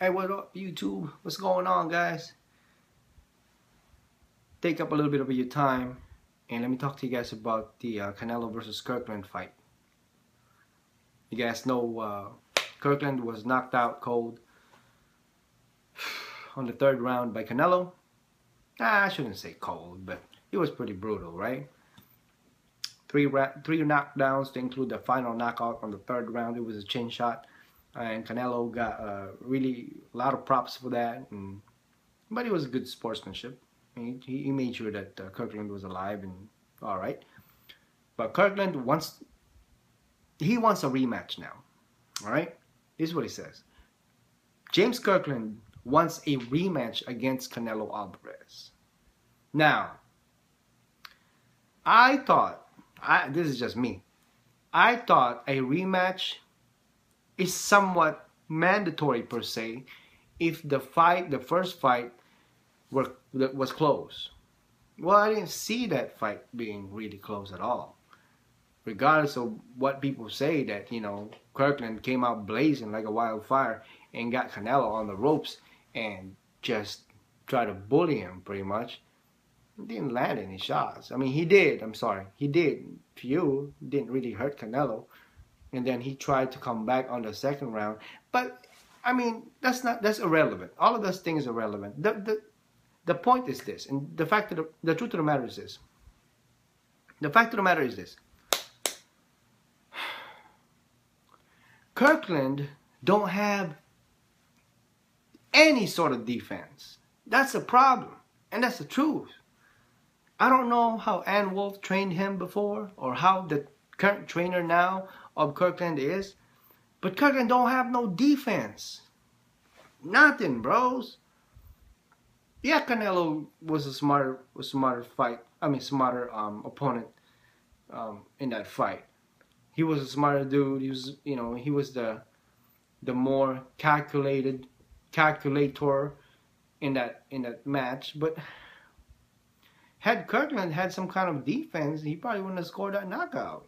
Hey, what up, YouTube? What's going on, guys? Take up a little bit of your time and let me talk to you guys about the Canelo versus Kirkland fight. You guys know Kirkland was knocked out cold on the third round by Canelo. I shouldn't say cold, but it was pretty brutal, right? Three knockdowns to include the final knockout on the third round. It was a chin shot, and Canelo got really a lot of props for that. But it was good sportsmanship. He made sure that Kirkland was alive and all right. But Kirkland wants a rematch now. All right, this is what he says. James Kirkland wants a rematch against Canelo Alvarez. Now, I thought, this is just me, I thought a rematch is somewhat mandatory per se if the first fight was close. Well, I didn't see that fight being really close at all. Regardless of what people say, that, you know, Kirkland came out blazing like a wildfire and got Canelo on the ropes and just tried to bully him pretty much. He didn't land any shots. I mean, he did. I'm sorry. He did. Few. Didn't really hurt Canelo. And then he tried to come back on the second round. But, I mean, that's irrelevant. All of those things are irrelevant. The point is this, and the truth of the matter is this. The fact of the matter is this. Kirkland don't have any sort of defense. That's the problem, and that's the truth. I don't know how Ann Wolf trained him before, or how the current trainer now of Kirkland is, but Kirkland don't have no defense. Nothing, bros. Yeah, Canelo was a smarter opponent in that fight. He was a smarter dude. He was, you know, he was the more calculator in that match. But had Kirkland had some kind of defense, he probably wouldn't have scored that knockout.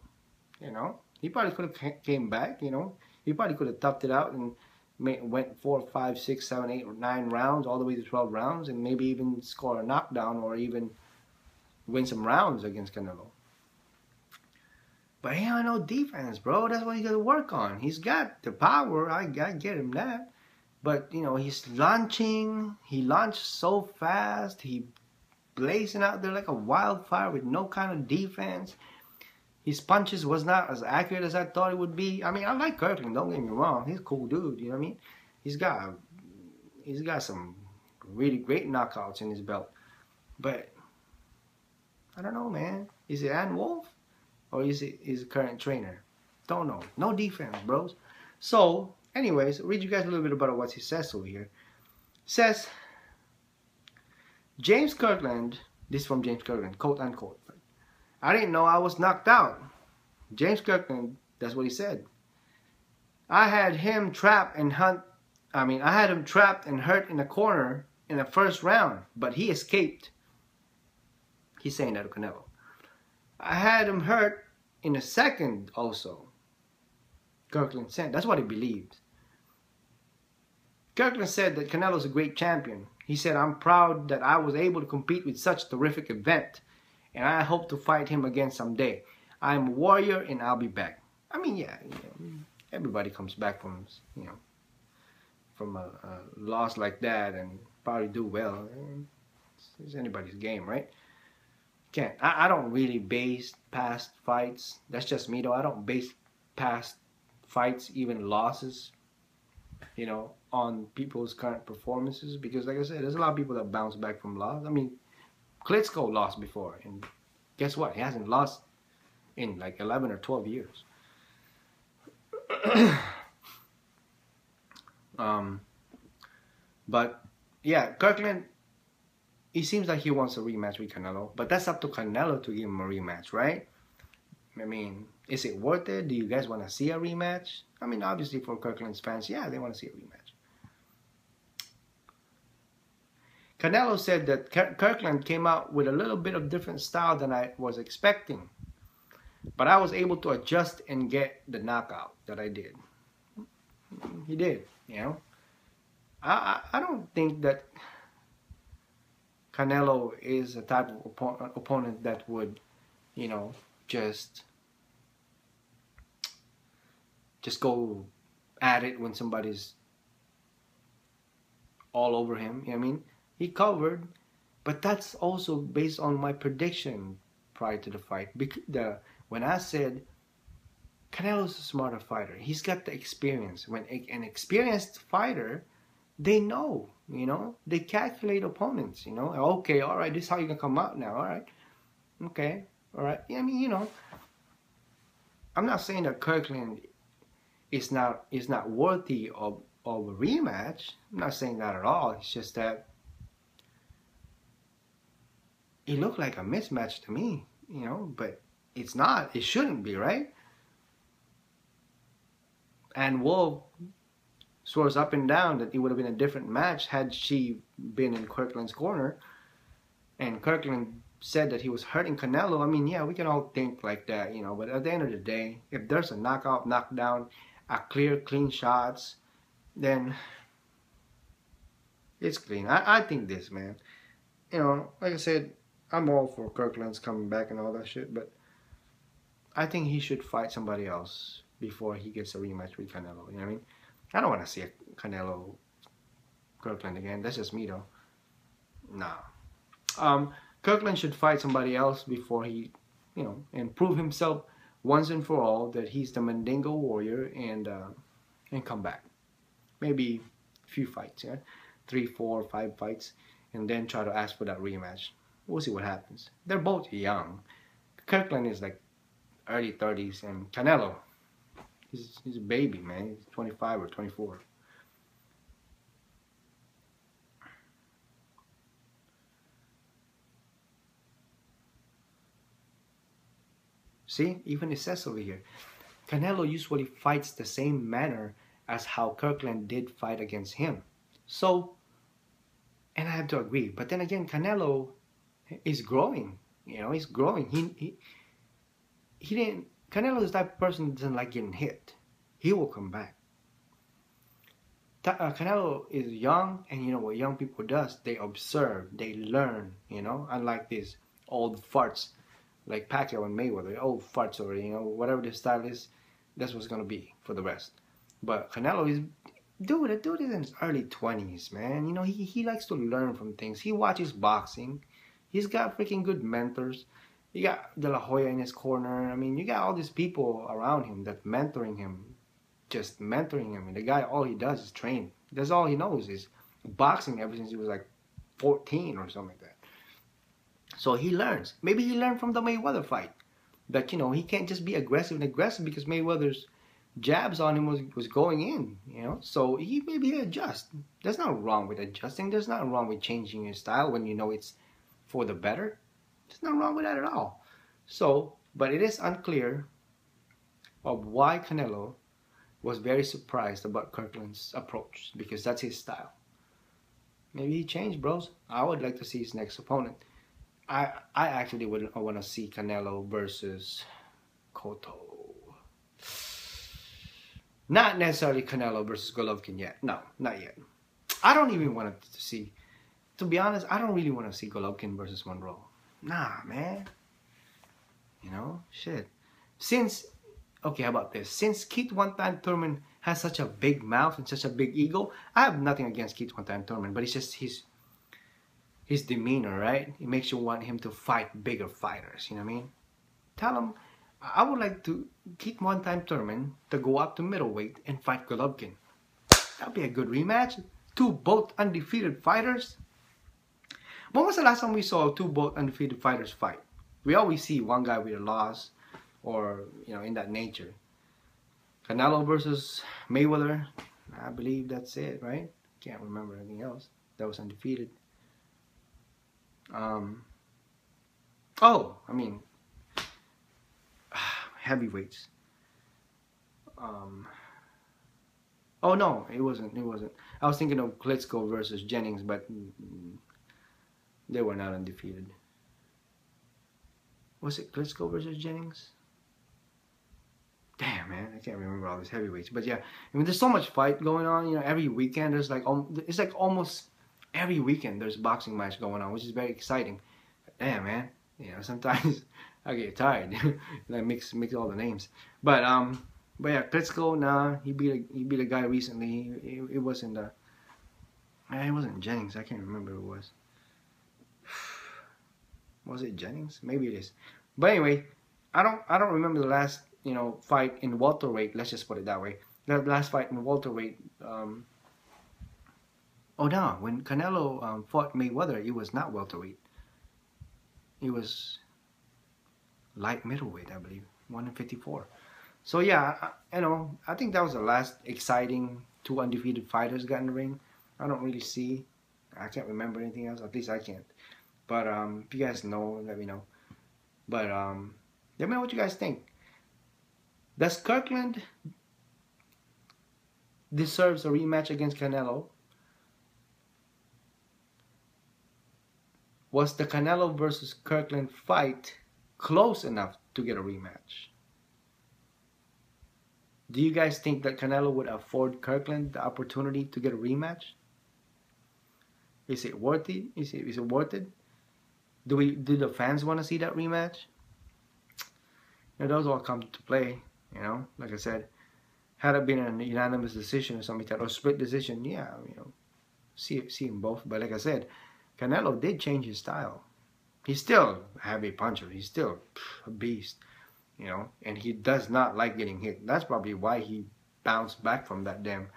You know, he probably could have came back. You know, he probably could have toughed it out and went 4, 5, 6, 7, 8, or 9 rounds, all the way to 12 rounds, and maybe even score a knockdown or even win some rounds against Canelo. But he ain't no defense, bro. That's what he got to work on. He's got the power. I get him that. But, you know, he's launching. He launched so fast. He blazing out there like a wildfire with no kind of defense. His punches was not as accurate as I thought it would be. I mean, I like Kirkland, don't get me wrong. He's a cool dude, you know what I mean? He's got some really great knockouts in his belt. But I don't know, man. Is it Ann Wolf or is it his current trainer? Don't know. No defense, bros. So, anyways, I'll read you guys a little bit about what he says over here. It says, James Kirkland, this is from James Kirkland, quote unquote. I didn't know I was knocked out. James Kirkland, that's what he said. I had him trapped and hurt in a corner in the first round, but he escaped. He's saying that to Canelo. I had him hurt in the second also. Kirkland said, that's what he believed. Kirkland said that Canelo's a great champion. He said, I'm proud that I was able to compete with such a terrific event. And I hope to fight him again someday. I'm a warrior and I'll be back. I mean, yeah, you know, everybody comes back from, you know, from a loss like that and probably do well. It's anybody's game, right? I don't really base past fights. That's just me though. I don't base past fights, even losses, you know, on people's current performances. Because like I said, there's a lot of people that bounce back from loss. I mean, Klitschko lost before, and guess what? He hasn't lost in like 11 or 12 years. But yeah, Kirkland, he seems like he wants a rematch with Canelo, but that's up to Canelo to give him a rematch, right? I mean, is it worth it? Do you guys want to see a rematch? I mean, obviously for Kirkland's fans, yeah, they want to see a rematch. Canelo said that Kirkland came out with a little bit of different style than I was expecting. But I was able to adjust and get the knockout that I did. He did, you know. I don't think that Canelo is a type of opponent that would, you know, just go at it when somebody's all over him. You know what I mean? He covered, but that's also based on my prediction prior to the fight. When I said Canelo's a smarter fighter, he's got the experience. When an experienced fighter, they know, they calculate opponents. Okay, all right, this is how you're gonna come out now. All right, okay, all right. Yeah, I mean, I'm not saying that Kirkland is not worthy of a rematch. I'm not saying that at all. It's just that it looked like a mismatch to me, but it's not. It shouldn't be, right? And Wolf swears up and down that it would have been a different match had she been in Kirkland's corner. And Kirkland said that he was hurting Canelo. I mean, yeah, we can all think like that, but at the end of the day, if there's a knockout, knockdown, a clean shots, then it's clean. I think this, man. Like I said, I'm all for Kirkland's coming back and all that shit, but I think he should fight somebody else before he gets a rematch with Canelo. You know what I mean? I don't want to see a Canelo Kirkland again. That's just me, though. Nah. Kirkland should fight somebody else before he, and prove himself once and for all that he's the Mandingo warrior and come back. Maybe a few fights, yeah? 3, 4, 5 fights, and then try to ask for that rematch. We'll see what happens. They're both young. Kirkland is like early 30s, and Canelo, he's a baby, man. He's 25 or 24. See, even it says over here, Canelo usually fights the same manner as how Kirkland did fight against him. So, and I have to agree. But then again, Canelo is growing. He's growing. He didn't. Canelo is that person that doesn't like getting hit. He will come back. Canelo is young, and you know what young people does? They observe, they learn. Unlike these old farts like Pacquiao and Mayweather, old farts, or whatever the style is, that's what's gonna be for the rest. But Canelo is. The dude is in his early 20s, man. He likes to learn from things. He watches boxing. He's got freaking good mentors. You got De La Hoya in his corner. I mean, you got all these people around him that mentoring him, just mentoring him. And the guy, all he does is train. That's all he knows is boxing ever since he was like 14 or something like that. So he learns. Maybe he learned from the Mayweather fight that, he can't just be aggressive because Mayweather's jabs on him was going in, so he maybe adjust. There's nothing wrong with adjusting. There's nothing wrong with changing your style when it's for the better. There's nothing wrong with that at all. So, but it is unclear of why Canelo was very surprised about Kirkland's approach, because that's his style. Maybe he changed, bros. I would like to see his next opponent. I actually would want to see Canelo versus Cotto. Not necessarily Canelo versus Golovkin yet. No, not yet. I don't even want to see, to be honest, I don't really want to see Golovkin versus Monroe. Nah, man. Shit. Okay, how about this? Since Keith One-Time Thurman has such a big mouth and such a big ego, I have nothing against Keith One-Time Thurman, but it's just his demeanor, right? It makes you want him to fight bigger fighters, you know what I mean? Tell him, I would like to keep One-Time Thurman to go up to middleweight and fight Golovkin. That'd be a good rematch. Both undefeated fighters. When was the last time we saw both undefeated fighters fight? We always see one guy with a loss, or in that nature. Canelo versus Mayweather. I believe that's it, right? Can't remember anything else that was undefeated. Heavyweights. Oh no, it wasn't. I was thinking of Klitschko versus Jennings, but they were not undefeated. Was it Klitschko versus Jennings? damn, man, I can't remember all these heavyweights. But yeah, I mean, there's so much fight going on. You know, every weekend there's like it's like almost every weekend there's boxing match going on, which is very exciting. Damn, man, you know, sometimes I get tired and I mix all the names. But yeah, Klitschko, nah, he beat a guy recently. It wasn't it wasn't Jennings. I can't remember who it was. Was it Jennings? Maybe it is. But anyway, I don't remember the last, you know, fight in welterweight. Let's just put it that way. The last fight in welterweight. Oh no, when Canelo fought Mayweather, it was not welterweight. It was light middleweight, I believe, 154. So yeah, you know, I think that was the last exciting two undefeated fighters got in the ring. I don't really see. I can't remember anything else. At least I can't. But if you guys know, let me know. But let me know what you guys think. Does Kirkland deserves a rematch against Canelo? Was the Canelo versus Kirkland fight close enough to get a rematch? Do you guys think that Canelo would afford Kirkland the opportunity to get a rematch? Is it worth it? Is it worth it? Do the fans want to see that rematch? You know, those all come to play. You know, like I said, had it been a unanimous decision or something like that, or split decision, yeah, you know, see them both. But like I said, Canelo did change his style. He's still a heavy puncher. He's still a beast, you know, and he does not like getting hit. That's probably why he bounced back from that damn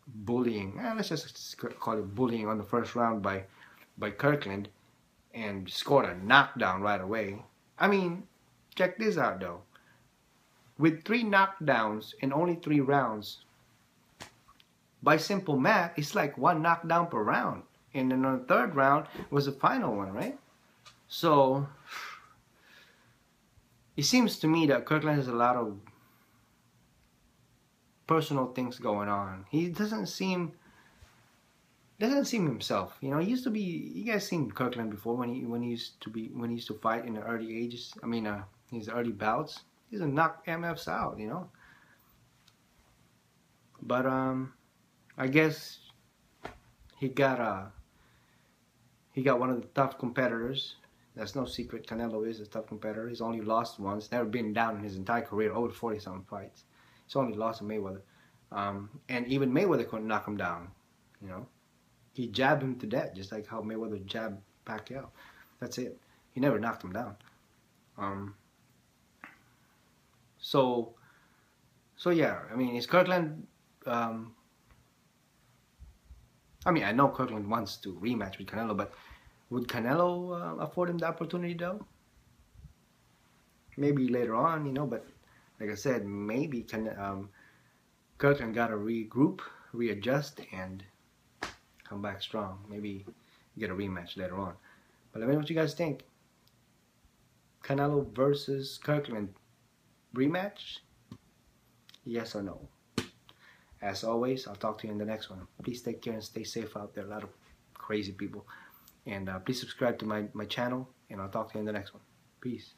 bullying. Let's just call it bullying on the first round by Kirkland, and scored a knockdown right away. I mean, check this out though. With 3 knockdowns in only 3 rounds, by simple math, it's like 1 knockdown per round. And then on the 3rd round was the final one, right? So it seems to me that Kirkland has a lot of personal things going on. He doesn't seem himself. You know, he used to be. You guys seen Kirkland before when he used to fight in the early ages. I mean, his early bouts. He's a knock MFs out. You know. But I guess he got one of the tough competitors. That's no secret. Canelo is a tough competitor. He's only lost once. Never been down in his entire career. Over 40-something fights. He's only lost to Mayweather. And even Mayweather couldn't knock him down. You know. He jabbed him to death, just like how Mayweather jabbed Pacquiao. That's it. He never knocked him down. So yeah, I mean, is Kirkland... I mean, I know Kirkland wants to rematch with Canelo, but would Canelo afford him the opportunity, though? Maybe later on, you know, but like I said, maybe Kirkland got to regroup, readjust, and come back strong. Maybe get a rematch later on. But let me know what you guys think. Canelo versus Kirkland rematch? Yes or no? As always, I'll talk to you in the next one. Please take care and stay safe out there. A lot of crazy people. And please subscribe to my channel, and I'll talk to you in the next one. Peace.